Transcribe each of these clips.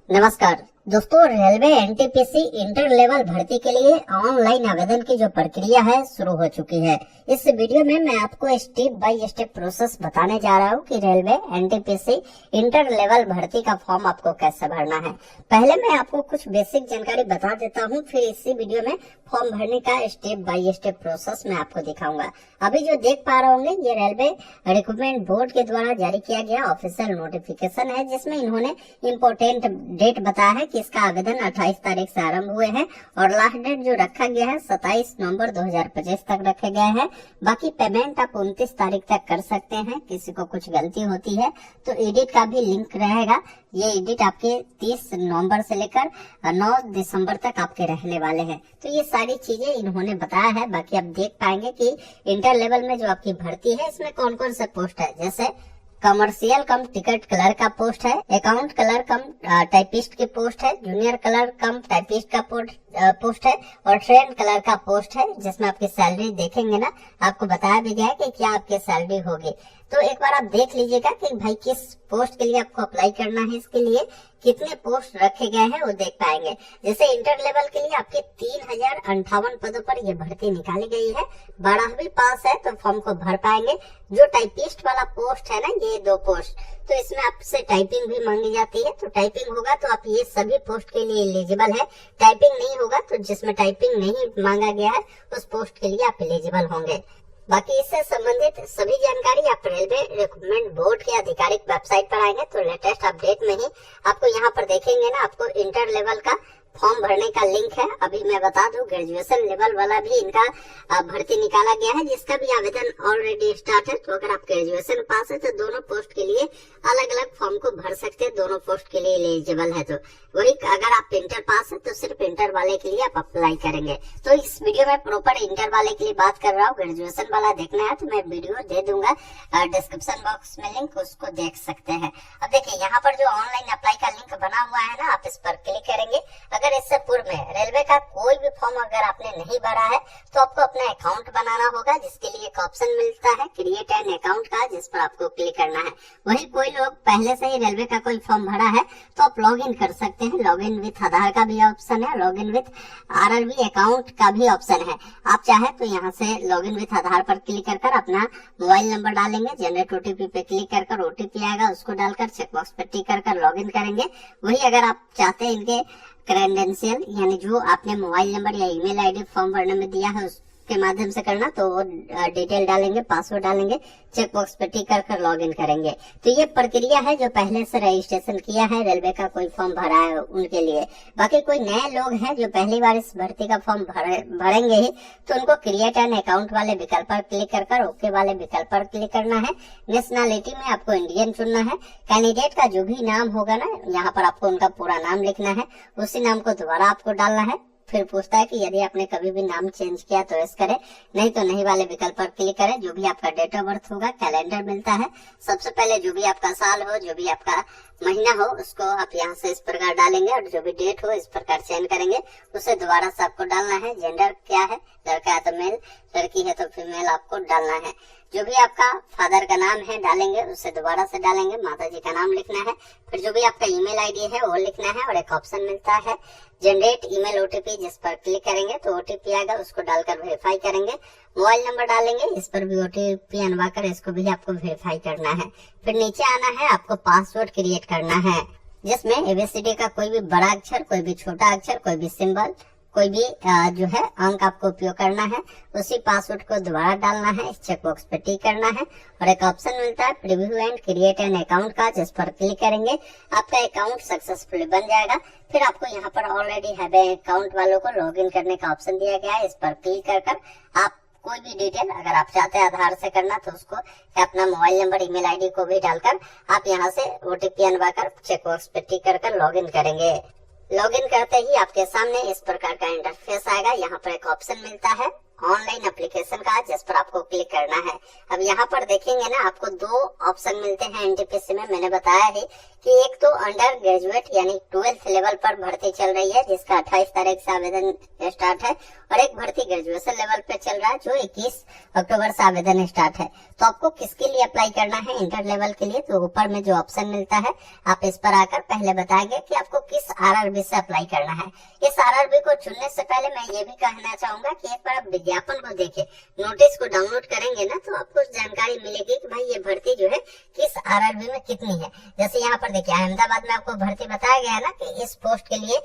नमस्कार दोस्तों, railway NTPC inter level भर्ती के लिए ऑनलाइन आवेदन की जो प्रक्रिया है शुरू हो चुकी है। इस वीडियो में मैं आपको स्टेप बाय स्टेप प्रोसेस बताने जा रहा हूं कि रेलवे एनटीपीसी इंटर लेवल भर्ती का फॉर्म आपको कैसे भरना है। पहले मैं आपको कुछ बेसिक जानकारी बता देता हूं, फिर इसी वीडियो में फॉर्म भरने का स्टेप बाय स्टेप प्रोसेस मैं आपको दिखाऊंगा। अभी जो देख पा रहे होंगे ये रेलवे रिक्रूटमेंट बोर्ड के द्वारा जारी किया गया ऑफिशियल नोटिफिकेशन है, जिसमें इन्होंने इम्पोर्टेंट डेट बताया है कि इसका आवेदन 28 तारीख से आरंभ हुए हैं और लास्ट डेट जो रखा गया है 27 नवंबर 2025 तक रखे गए हैं। बाकी पेमेंट आप 29 तारीख तक कर सकते हैं। किसी को कुछ गलती होती है तो एडिट का भी लिंक रहेगा। ये एडिट आपके 30 नवंबर से लेकर 9 दिसंबर तक आपके रहने वाले हैं। तो ये सारी चीजें इन्होंने बताया है। बाकी आप देख पाएंगे कि इंटर लेवल में जो आपकी भर्ती है इसमें कौन कौन से पोस्ट है, जैसे कमर्शियल कम टिकट क्लर्क का पोस्ट है, अकाउंट क्लर्क कम टाइपिस्ट की पोस्ट है, जूनियर क्लर्क कम टाइपिस्ट का पोस्ट है और ट्रेन क्लर्क का पोस्ट है, जिसमें आपकी सैलरी देखेंगे ना, आपको बताया भी गया है कि क्या आपकी सैलरी होगी। तो एक बार आप देख लीजिएगा कि भाई किस पोस्ट के लिए आपको अप्लाई करना है, इसके लिए कितने पोस्ट रखे गए हैं वो देख पाएंगे। जैसे इंटर लेवल के लिए आपके 3058 पदों पर ये भर्ती निकाली गई है। 12वीं पास है तो फॉर्म को भर पाएंगे। जो टाइपिस्ट वाला पोस्ट है ना, ये 2 पोस्ट, तो इसमें आपसे टाइपिंग भी मांगी जाती है। तो टाइपिंग होगा तो आप ये सभी पोस्ट के लिए एलिजिबल है। टाइपिंग नहीं होगा तो जिसमें टाइपिंग नहीं मांगा गया है उस पोस्ट के लिए आप एलिजिबल होंगे। बाकी इससे संबंधित सभी जानकारी आप रेलवे रिक्रूटमेंट बोर्ड के आधिकारिक वेबसाइट पर आएंगे तो लेटेस्ट अपडेट में ही आपको यहाँ पर देखेंगे ना, आपको इंटर लेवल का फॉर्म भरने का लिंक है। अभी मैं बता दूं, ग्रेजुएशन लेवल वाला भी इनका भर्ती निकाला गया है, जिसका भी आवेदन ऑलरेडी स्टार्ट है। तो अगर आप ग्रेजुएशन पास है तो दोनों पोस्ट के लिए अलग अलग फॉर्म को भर सकते हैं, दोनों पोस्ट के लिए एलिजिबल है। तो वही अगर आप इंटर पास है तो सिर्फ इंटर वाले के लिए आप अप्लाई करेंगे। तो इस वीडियो में प्रॉपर इंटर वाले के लिए बात कर रहा हूँ। ग्रेजुएशन वाला देखना है तो मैं वीडियो दे दूंगा डिस्क्रिप्शन बॉक्स में लिंक, उसको देख सकते हैं। अब देखिए यहाँ पर जो ऑनलाइन अप्लाई का लिंक बना हुआ है ना, आप इस पर क्लिक करेंगे। अगर इससे पूर्व में रेलवे का कोई भी फॉर्म अगर आपने नहीं भरा है तो आपको अपना अकाउंट बनाना होगा, जिसके लिए एक ऑप्शन मिलता है क्रिएट एन अकाउंट का, जिस पर आपको क्लिक करना है। वही कोई लोग पहले से ही रेलवे का कोई फॉर्म भरा है तो आप लॉग इन कर सकते हैं। लॉग इन विथ आधार का भी ऑप्शन है, log in with RRB account का भी ऑप्शन है। आप चाहे तो यहाँ से लॉग इन विथ आधार पर क्लिक कर अपना मोबाइल नंबर डालेंगे, जनरेट OTP पे क्लिक कर OTP आएगा, उसको डालकर चेकबॉक्स पे टिक कर लॉग इन करेंगे। वही अगर आप चाहते हैं इनके क्रेडेंशियल यानी जो आपने मोबाइल नंबर या ईमेल आईडी फॉर्म भरने में दिया है उसके माध्यम से करना, तो वो डिटेल डालेंगे, पासवर्ड डालेंगे, चेक बॉक्स पे टिक कर लॉग इन करेंगे। तो ये प्रक्रिया है जो पहले से रजिस्ट्रेशन किया है, रेलवे का कोई फॉर्म भरा है उनके लिए। बाकी कोई नए लोग हैं जो पहली बार इस भर्ती का फॉर्म भरेंगे ही, तो उनको क्रिएट एन अकाउंट वाले विकल्प पर क्लिक कर ओके वाले विकल्प पर क्लिक करना है। नेशनलिटी में आपको इंडियन चुनना है। कैंडिडेट का जो भी नाम होगा ना, यहाँ पर आपको उनका पूरा नाम लिखना है, उसी नाम को दोबारा आपको डालना है। फिर पूछता है कि यदि आपने कभी भी नाम चेंज किया तो यस करें, नहीं तो नहीं वाले विकल्प पर क्लिक करें। जो भी आपका डेट ऑफ बर्थ होगा, कैलेंडर मिलता है, सबसे पहले जो भी आपका साल हो, जो भी आपका महीना हो, उसको आप यहाँ से इस प्रकार डालेंगे और जो भी डेट हो इस प्रकार चेंज करेंगे, उसे दोबारा से आपको डालना है। जेंडर क्या है, लड़का है तो मेल, लड़की है तो फीमेल आपको डालना है। जो भी आपका फादर का नाम है डालेंगे, उसे दोबारा से डालेंगे, माता जी का नाम लिखना है। फिर जो भी आपका ईमेल आईडी है वो लिखना है और एक ऑप्शन मिलता है जनरेट ईमेल OTP, जिस पर क्लिक करेंगे तो OTP आएगा, उसको डालकर वेरीफाई करेंगे। मोबाइल नंबर डालेंगे, इस पर भी OTP अनवा कर इसको भी आपको वेरीफाई करना है। फिर नीचे आना है, आपको पासवर्ड क्रिएट करना है, जिसमें ABCD का कोई भी बड़ा अक्षर, कोई भी छोटा अक्षर, कोई भी सिंबल, कोई भी जो है अंक आपको उपयोग करना है। उसी पासवर्ड को दोबारा डालना है, इस चेकबॉक्स पे टिक करना है और एक ऑप्शन मिलता है preview and create an account का, जिस पर क्लिक करेंगे आपका अकाउंट सक्सेसफुली बन जाएगा। फिर आपको यहाँ पर ऑलरेडी हैव अकाउंट वालों को लॉग इन करने का ऑप्शन दिया गया है, इस पर क्लिक कर आप कोई भी डिटेल अगर आप चाहते हैं आधार से करना तो उसको अपना मोबाइल नंबर, ईमेल आईडी को भी डालकर आप यहाँ से OTP अनवा कर चेकबॉक्स पे टिक कर लॉग इन करेंगे। लॉगिन करते ही आपके सामने इस प्रकार का इंटरफेस आएगा। यहाँ पर एक ऑप्शन मिलता है ऑनलाइन एप्लीकेशन का, जिस पर आपको क्लिक करना है। अब यहाँ पर देखेंगे ना, आपको दो ऑप्शन मिलते हैं एनटीपीसी में। मैंने बताया है कि एक तो अंडर ग्रेजुएट यानी 12th लेवल पर भर्ती चल रही है, जिसका 28 तारीख से आवेदन स्टार्ट है, और एक भर्ती ग्रेजुएशन लेवल पे चल रहा है जो 21 अक्टूबर से आवेदन स्टार्ट है। तो आपको किसके लिए अप्लाई करना है? इंटर लेवल के लिए। तो ऊपर में जो ऑप्शन मिलता है, आप इस पर आकर पहले बताएंगे कि आपको किस आरआरबी से अप्लाई करना है। इस आरआरबी को चुनने से पहले मैं ये भी कहना चाहूंगा कि एक बार आप विज्ञापन को देखें, नोटिस को डाउनलोड करेंगे ना, तो आपको जानकारी मिलेगी कि भाई ये भर्ती जो है किस आरआरबी में कितनी है। जैसे यहाँ पर देखिए, अहमदाबाद में आपको भर्ती बताया गया है ना कि इस पोस्ट के लिए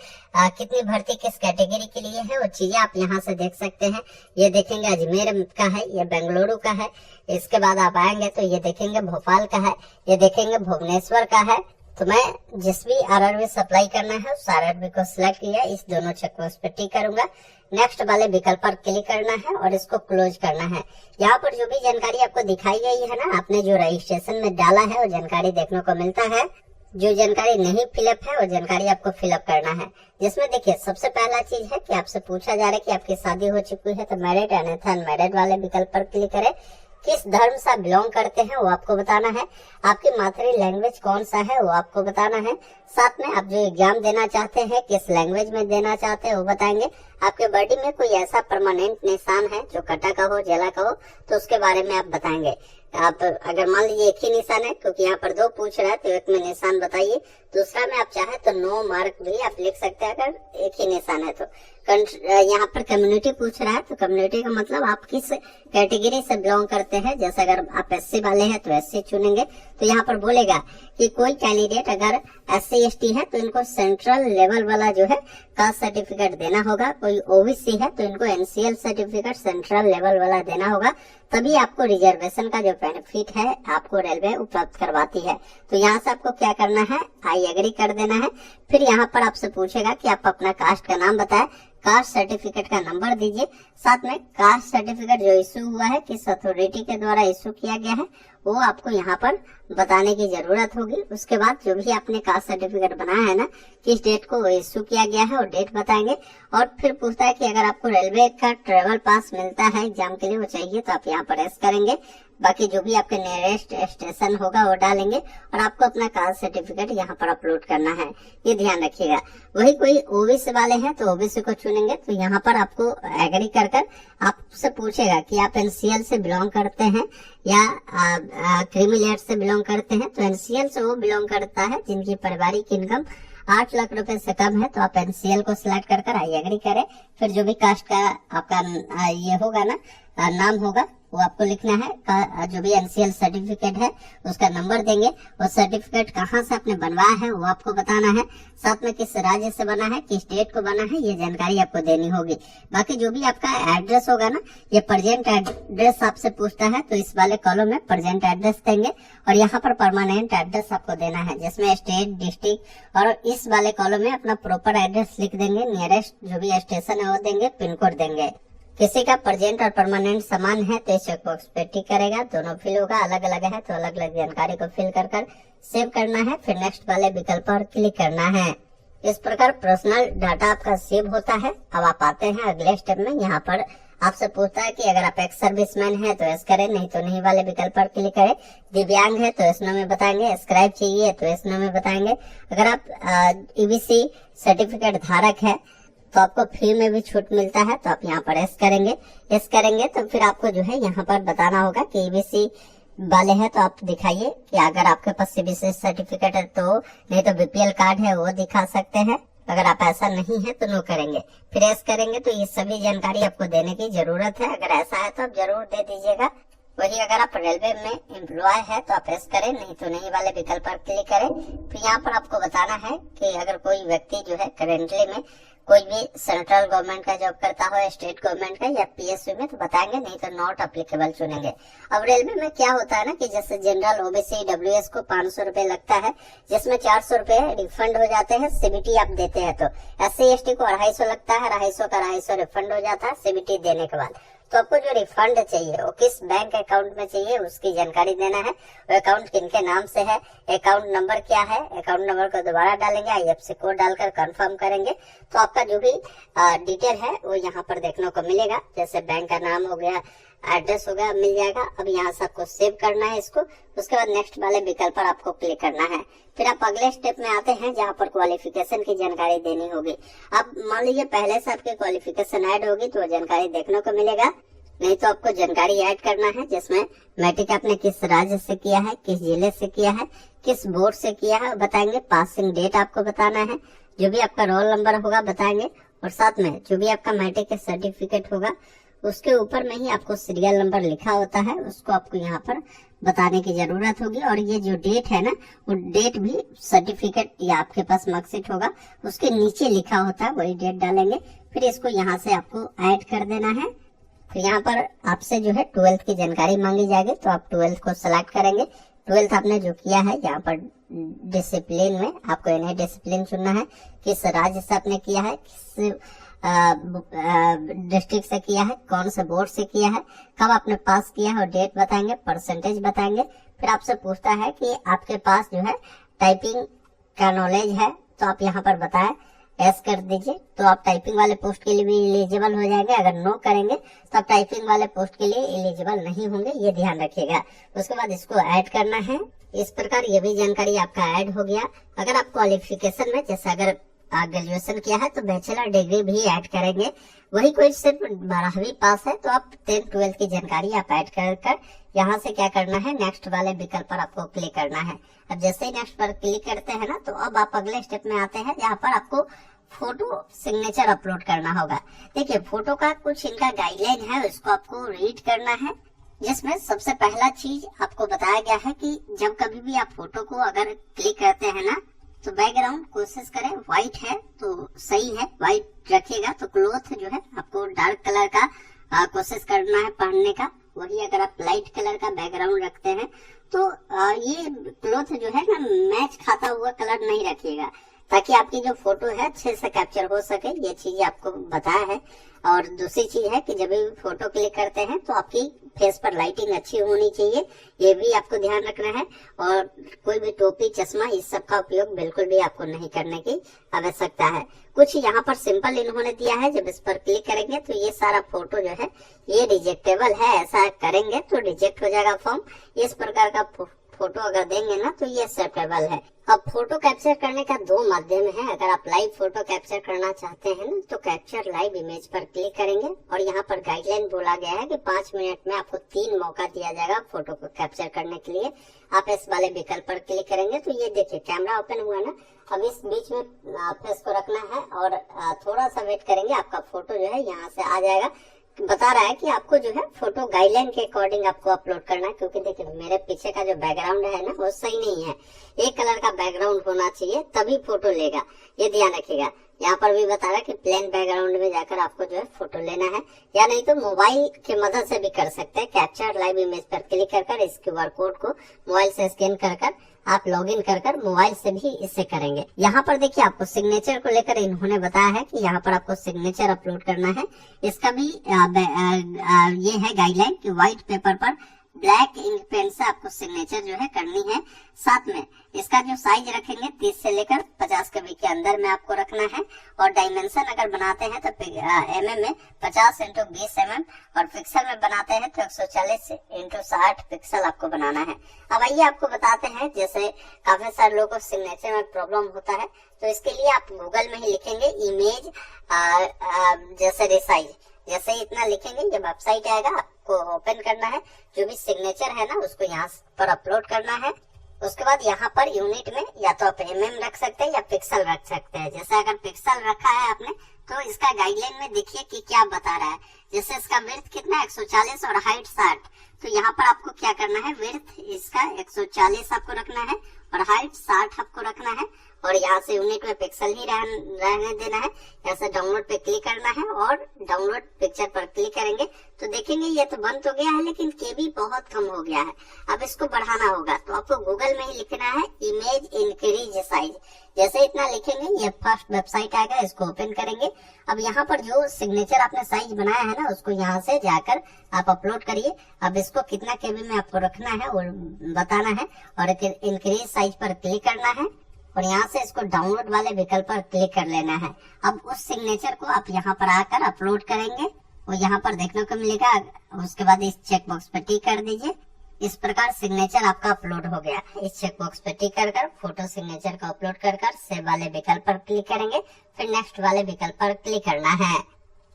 कितनी भर्ती किस कैटेगरी के लिए है, वो चीजें आप यहाँ से देख सकते हैं। ये देखेंगे अजमेर का है, ये बेंगलुरु का है। इसके बाद आप आएंगे तो ये देखेंगे भोपाल का है, ये देखेंगे भुवनेश्वर का है। तो मैं जिस भी आरआरबी से अप्लाई करना है उस आरआरबी को सिलेक्ट किया, इस दोनों चेकबॉक्स पे टिक करूंगा। नेक्स्ट वाले विकल्प पर क्लिक करना है और इसको क्लोज करना है। यहाँ पर जो भी जानकारी आपको दिखाई गई है ना, आपने जो रजिस्ट्रेशन में डाला है वो जानकारी देखने को मिलता है। जो जानकारी नहीं फिलअप है वो जानकारी आपको फिलअप करना है। जिसमें देखिए सबसे पहला चीज है कि आपसे पूछा जा रहा है कि आपकी शादी हो चुकी है तो मैरिड अन्यथा अनमैरिड वाले विकल्प पर क्लिक करें। किस धर्म से बिलोंग करते हैं वो आपको बताना है। आपकी मातृ लैंग्वेज कौन सा है वो आपको बताना है। साथ में आप जो एग्जाम देना चाहते हैं किस लैंग्वेज में देना चाहते हैं वो बताएंगे। आपके बॉडी में कोई ऐसा परमानेंट निशान है जो कटा का हो, जला का हो, तो उसके बारे में आप बताएंगे। आप अगर मान लीजिए एक ही निशान है, क्योंकि यहाँ पर दो पूछ रहा है तो एक में निशान बताइए, दूसरा में आप चाहे तो नो मार्क भी आप लिख सकते हैं अगर एक ही निशान है तो। यहाँ पर कम्युनिटी पूछ रहा है तो कम्युनिटी का मतलब आप किस कैटेगरी से बिलोंग करते हैं। जैसे अगर आप एससी वाले हैं तो एससी चुनेंगे। तो यहाँ पर बोलेगा कि कोई कैंडिडेट अगर एससी एसटी है तो इनको सेंट्रल लेवल वाला जो है कास्ट सर्टिफिकेट देना होगा। कोई ओबीसी है तो इनको एनसीएल सर्टिफिकेट सेंट्रल लेवल वाला देना होगा, तभी आपको रिजर्वेशन का जो बेनिफिट है आपको रेलवे उपलब्ध करवाती है। तो यहाँ से आपको क्या करना है, आई एग्री कर देना है। फिर यहाँ पर आपसे पूछेगा कि आप अपना कास्ट का नाम बताएं, कास्ट सर्टिफिकेट का नंबर दीजिए, साथ में कास्ट सर्टिफिकेट जो इशू हुआ है किस अथॉरिटी के द्वारा इशू किया गया है वो आपको यहाँ पर बताने की जरूरत होगी। उसके बाद जो भी आपने कास्ट सर्टिफिकेट बनाया है ना, किस डेट को इशू किया गया है वो डेट बताएंगे। और फिर पूछता है कि अगर आपको रेलवे का ट्रेवल पास मिलता है एग्जाम के लिए वो चाहिए तो आप यहाँ पर एस करेंगे। बाकी जो भी आपके नियरेस्ट स्टेशन होगा वो डालेंगे और आपको अपना कास्ट सर्टिफिकेट यहाँ पर अपलोड करना है, ये ध्यान रखिएगा। वही कोई ओबीसी वाले हैं तो ओबीसी को चुनेंगे तो यहाँ पर आपको एग्री कर आपसे पूछेगा कि आप एनसीएल से बिलोंग करते हैं या क्रीमी लेयर से बिलोंग करते हैं। तो एनसीएल से वो बिलोंग करता है जिनकी पारिवारिक इनकम 8 लाख रुपए से कम है, तो आप एनसीएल को सिलेक्ट कर आई एग्री करें। फिर जो भी कास्ट का आपका ये होगा ना नाम होगा वो आपको लिखना है। जो भी एनसीएल सर्टिफिकेट है उसका नंबर देंगे, वो सर्टिफिकेट कहाँ से आपने बनवाया है वो आपको बताना है। साथ में किस राज्य से बना है, किस डेट को बना है, ये जानकारी आपको देनी होगी। बाकी जो भी आपका एड्रेस होगा ना, ये प्रेजेंट एड्रेस आपसे पूछता है तो इस वाले कॉलम में प्रेजेंट एड्रेस देंगे और यहाँ पर परमानेंट एड्रेस आपको देना है जिसमें स्टेट, डिस्ट्रिक्ट, और इस वाले कॉलम में अपना प्रॉपर एड्रेस लिख देंगे। नियरेस्ट जो भी स्टेशन है वो देंगे, पिन कोड देंगे। किसी का प्रेजेंट और परमानेंट समान है तो इस चेकबॉक्स पे टिक करेगा। दोनों फिल होगा, अलग अलग है तो अलग अलग जानकारी को फिल कर सेव करना है। फिर नेक्स्ट वाले विकल्प पर क्लिक करना है। इस प्रकार पर्सनल डाटा आपका सेव होता है। अब आप आते हैं अगले स्टेप में। यहाँ पर आपसे पूछता है कि अगर आप एक्स सर्विसमैन है तो एस करें, नहीं तो नहीं वाले विकल्प पर क्लिक करें। दिव्यांग है तो एस नो में बताएंगे, स्क्राइब चाहिए तो एस नो में बताएंगे। अगर आप ईबीसी सर्टिफिकेट धारक है तो आपको फ्री में भी छूट मिलता है तो आप यहाँ पर एस करेंगे। एस करेंगे तो फिर आपको जो है यहाँ पर बताना होगा कि ईबीसी वाले हैं तो आप दिखाइए कि अगर आपके पास सीबीसी सर्टिफिकेट है तो, नहीं तो बीपीएल कार्ड है वो दिखा सकते हैं। अगर आप ऐसा नहीं है तो नो करेंगे, फिर एस करेंगे। तो ये सभी जानकारी आपको देने की जरूरत है। अगर ऐसा है तो आप जरूर दे दीजिएगा। वही अगर आप रेलवे में एम्प्लॉय है तो आप एस करें, नहीं तो नहीं वाले विकल्प पर क्लिक करें। फिर यहाँ पर आपको बताना है कि अगर कोई व्यक्ति जो है करेंटली में कोई भी सेंट्रल गवर्नमेंट का जॉब करता हो, स्टेट गवर्नमेंट का या पीएसयू में तो बताएंगे, नहीं तो नॉट अप्लीकेबल चुनेंगे। अब रेलवे में क्या होता है ना कि जैसे जनरल, ओबीसी, डब्ल्यूएस को 500 रुपए लगता है, जिसमें 400 रुपए रिफंड हो जाते हैं सीबीटी आप देते हैं। तो एससी एसटी को 250 लगता है, 250 का 250 रिफंड हो जाता है सीबीटी देने के बाद। तो आपको जो रिफंड चाहिए वो किस बैंक अकाउंट में चाहिए उसकी जानकारी देना है। वो अकाउंट किनके नाम से है, अकाउंट नंबर क्या है, अकाउंट नंबर को दोबारा डालेंगे, IFSC कोड डालकर कंफर्म करेंगे तो आपका जो भी डिटेल है वो यहाँ पर देखने को मिलेगा। जैसे बैंक का नाम हो गया, एड्रेस हो गया, मिल जाएगा। अब यहाँ से आपको सेव करना है इसको। उसके बाद नेक्स्ट वाले विकल्प पर आपको क्लिक करना है। फिर आप अगले स्टेप में आते हैं जहाँ पर क्वालिफिकेशन की जानकारी देनी होगी। अब मान लीजिए पहले से आपकी क्वालिफिकेशन ऐड होगी तो वो जानकारी देखने को मिलेगा, नहीं तो आपको जानकारी ऐड करना है, जिसमें मैट्रिक आपने किस राज्य से किया है, किस जिले से किया है, किस बोर्ड से किया है बताएंगे, पासिंग डेट आपको बताना है, जो भी आपका रोल नंबर होगा बताएंगे, और साथ में जो भी आपका मैट्रिक का सर्टिफिकेट होगा उसके ऊपर में ही आपको सीरियल नंबर लिखा होता है, उसको आपको यहाँ पर बताने की जरूरत होगी। और ये जो डेट है ना, वो डेट भी सर्टिफिकेट या आपके पास मार्कशीट होगा उसके नीचे लिखा होता है, वही डेट डालेंगे। फिर इसको यहाँ से आपको ऐड कर देना है। फिर यहाँ पर आपसे जो है 12th की जानकारी मांगी जाएगी, तो आप 12th को सिलेक्ट करेंगे। 12th आपने जो किया है यहाँ पर डिसिप्लिन में आपको इन्हें डिसिप्लिन चुनना है, किस राज्य से आपने किया है, किस डिस्ट्रिक्ट से किया है, कौन से बोर्ड से किया है, कब आपने पास किया है और डेट बताएंगे, परसेंटेज बताएंगे। फिर आपसे पूछता है कि आपके पास जो है टाइपिंग का नॉलेज है, तो आप यहाँ पर बताएं, एस कर दीजिए, तो आप टाइपिंग वाले पोस्ट के लिए भी एलिजिबल हो जाएंगे। अगर नो करेंगे तो आप टाइपिंग वाले पोस्ट के लिए एलिजिबल नहीं होंगे, ये ध्यान रखिएगा। उसके बाद इसको ऐड करना है। इस प्रकार ये भी जानकारी आपका ऐड हो गया। अगर आप क्वालिफिकेशन में जैसे अगर ग्रेजुएशन किया है तो बैचलर डिग्री भी ऐड करेंगे। वही कोई सिर्फ 12वीं पास है तो आप 10th 12th की जानकारी आप ऐड कर यहाँ से क्या करना है, नेक्स्ट वाले विकल्प पर आपको क्लिक करना है। अब जैसे ही नेक्स्ट पर क्लिक करते हैं ना, तो अब आप अगले स्टेप में आते हैं जहाँ पर आपको फोटो सिग्नेचर अपलोड करना होगा। देखिए फोटो का कुछ इनका गाइडलाइन है, उसको आपको रीड करना है, जिसमें सबसे पहला चीज आपको बताया गया है कि जब कभी भी आप फोटो को अगर क्लिक करते हैं ना, तो बैकग्राउंड कोशिश करें व्हाइट है तो सही है, व्हाइट रखिएगा। तो क्लोथ जो है आपको डार्क कलर का कोशिश करना है पहनने का। वही अगर आप लाइट कलर का बैकग्राउंड रखते हैं तो ये क्लोथ जो है ना मैच खाता हुआ कलर नहीं रखिएगा, ताकि आपकी जो फोटो है अच्छे से कैप्चर हो सके। ये चीज आपको बताया है। और दूसरी चीज है कि जब भी फोटो क्लिक करते हैं तो आपकी फेस पर लाइटिंग अच्छी होनी चाहिए, ये भी आपको ध्यान रखना है। और कोई भी टोपी, चश्मा, इस सब का उपयोग बिल्कुल भी आपको नहीं करने की आवश्यकता है। कुछ यहाँ पर सिंपल इन्होंने दिया है, जब इस पर क्लिक करेंगे तो ये सारा फोटो जो है ये रिजेक्टेबल है, ऐसा करेंगे तो रिजेक्ट हो जाएगा फॉर्म। इस प्रकार का फोटो अगर देंगे ना तो ये एक्सेप्टेबल है। अब फोटो कैप्चर करने का दो माध्यम है। अगर आप लाइव फोटो कैप्चर करना चाहते हैं ना, तो कैप्चर लाइव इमेज पर क्लिक करेंगे और यहाँ पर गाइडलाइन बोला गया है कि 5 मिनट में आपको 3 मौका दिया जाएगा फोटो को कैप्चर करने के लिए। आप इस वाले विकल्प पर क्लिक करेंगे तो ये देखिए कैमरा ओपन हुआ ना, अब इस बीच में फेस को रखना है और थोड़ा सा वेट करेंगे, आपका फोटो जो है यहाँ से आ जाएगा। बता रहा है कि आपको जो है फोटो गाइडलाइन के अकॉर्डिंग आपको अपलोड करना है, क्योंकि देखिए मेरे पीछे का जो बैकग्राउंड है ना वो सही नहीं है, एक कलर का बैकग्राउंड होना चाहिए तभी फोटो लेगा, ये ध्यान रखिएगा। यहाँ पर भी बता रहा है कि प्लेन बैकग्राउंड में जाकर आपको जो है फोटो लेना है, या नहीं तो मोबाइल की मदद से भी कर सकते हैं। कैप्चर लाइव इमेज पर क्लिक कर इस QR कोड को मोबाइल से स्कैन कर आप लॉगिन कर मोबाइल से भी इससे करेंगे। यहाँ पर देखिए आपको सिग्नेचर को लेकर इन्होंने बताया है कि यहाँ पर आपको सिग्नेचर अपलोड करना है। इसका भी ये है गाइडलाइन कि व्हाइट पेपर पर ब्लैक इंक पेन से आपको सिग्नेचर जो है करनी है। साथ में इसका जो साइज रखेंगे 30 से लेकर 50 कभी के अंदर में आपको रखना है। और डायमेंशन अगर बनाते हैं तो mm में 50 × 20 mm और पिक्सल में बनाते हैं तो 140 × 60 पिक्सल आपको बनाना है। अब आइए आपको बताते हैं, जैसे काफी सारे लोगों को सिग्नेचर में प्रॉब्लम होता है, तो इसके लिए आप गूगल में ही लिखेंगे इमेज जैसे रिसाइज, जैसे ही इतना लिखेंगे ये वेबसाइट आएगा, आपको ओपन करना है, जो भी सिग्नेचर है ना उसको यहाँ पर अपलोड करना है। उसके बाद यहाँ पर यूनिट में या तो आप mm रख सकते हैं या पिक्सल रख सकते हैं। जैसे अगर पिक्सल रखा है आपने तो इसका गाइडलाइन में देखिए कि क्या बता रहा है। जैसे इसका विड्थ कितना 140 और हाइट 60, तो यहाँ पर आपको क्या करना है, विड्थ इसका 140 आपको रखना है और हाइट 60 आपको रखना है। और यहाँ से यूनिट में पिक्सल ही रहने देना है। यहाँ से डाउनलोड पे क्लिक करना है और डाउनलोड पिक्चर पर क्लिक करेंगे तो देखेंगे ये तो बंद हो गया है, लेकिन केबी बहुत कम हो गया है। अब इसको बढ़ाना होगा तो आपको गूगल में ही लिखना है इमेज इंक्रीज साइज। जैसे इतना लिखेंगे ये फर्स्ट वेबसाइट आएगा, इसको ओपन करेंगे। अब यहाँ पर जो सिग्नेचर आपने साइज बनाया है ना, उसको यहाँ से जाकर आप अपलोड करिए। अब इसको कितना केबी में आपको रखना है वो बताना है और इंक्रीज साइज पर क्लिक करना है और यहाँ से इसको डाउनलोड वाले विकल्प पर क्लिक कर लेना है। अब उस सिग्नेचर को आप यहाँ पर आकर अपलोड करेंगे और यहाँ पर देखने को मिलेगा। उसके बाद इस चेक बॉक्स पर टिक कर दीजिए। इस प्रकार सिग्नेचर आपका अपलोड हो गया। इस चेक बॉक्स पर टिक कर फोटो सिग्नेचर को अपलोड कर सेव वाले विकल्प पर क्लिक करेंगे, फिर नेक्स्ट वाले विकल्प पर क्लिक करना है।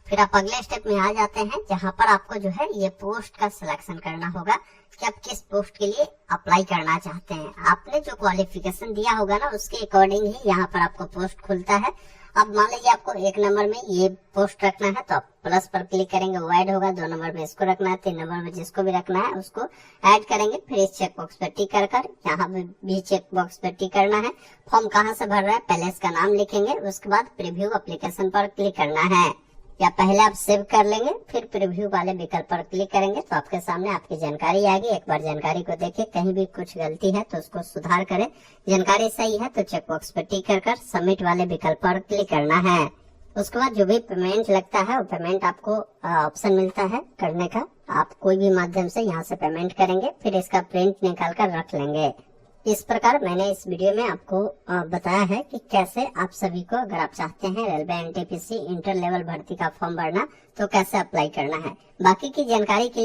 फिर आप अगले स्टेप में आ जाते हैं जहां पर आपको जो है ये पोस्ट का सिलेक्शन करना होगा कि आप किस पोस्ट के लिए अप्लाई करना चाहते हैं। आपने जो क्वालिफिकेशन दिया होगा ना उसके अकॉर्डिंग ही यहाँ पर आपको पोस्ट खुलता है। अब मान लीजिए आपको 1 नंबर में ये पोस्ट रखना है तो आप प्लस पर क्लिक करेंगे, वो ऐड होगा। 2 नंबर में इसको रखना है, 3 नंबर में जिसको भी रखना है उसको ऐड करेंगे। फिर इस चेक बॉक्स पर टिक कर यहाँ भी चेक बॉक्स पर टिक करना है। फॉर्म कहाँ से भर रहा है पहले इसका नाम लिखेंगे, उसके बाद प्रीव्यू एप्लीकेशन पर क्लिक करना है या पहले आप सेव कर लेंगे, फिर प्रीव्यू वाले विकल्प पर क्लिक करेंगे तो आपके सामने आपकी जानकारी आएगी। एक बार जानकारी को देखिए, कहीं भी कुछ गलती है तो उसको सुधार करें। जानकारी सही है तो चेक बॉक्स पर टिक कर सबमिट वाले विकल्प पर क्लिक करना है। उसके बाद जो भी पेमेंट लगता है वो पेमेंट आपको ऑप्शन मिलता है करने का। आप कोई भी माध्यम से यहाँ से पेमेंट करेंगे, फिर इसका प्रिंट निकाल कर रख लेंगे। इस प्रकार मैंने इस वीडियो में आपको बताया है कि कैसे आप सभी को, अगर आप चाहते हैं रेलवे एनटीपीसी इंटर लेवल भर्ती का फॉर्म भरना, तो कैसे अप्लाई करना है। बाकी की जानकारी के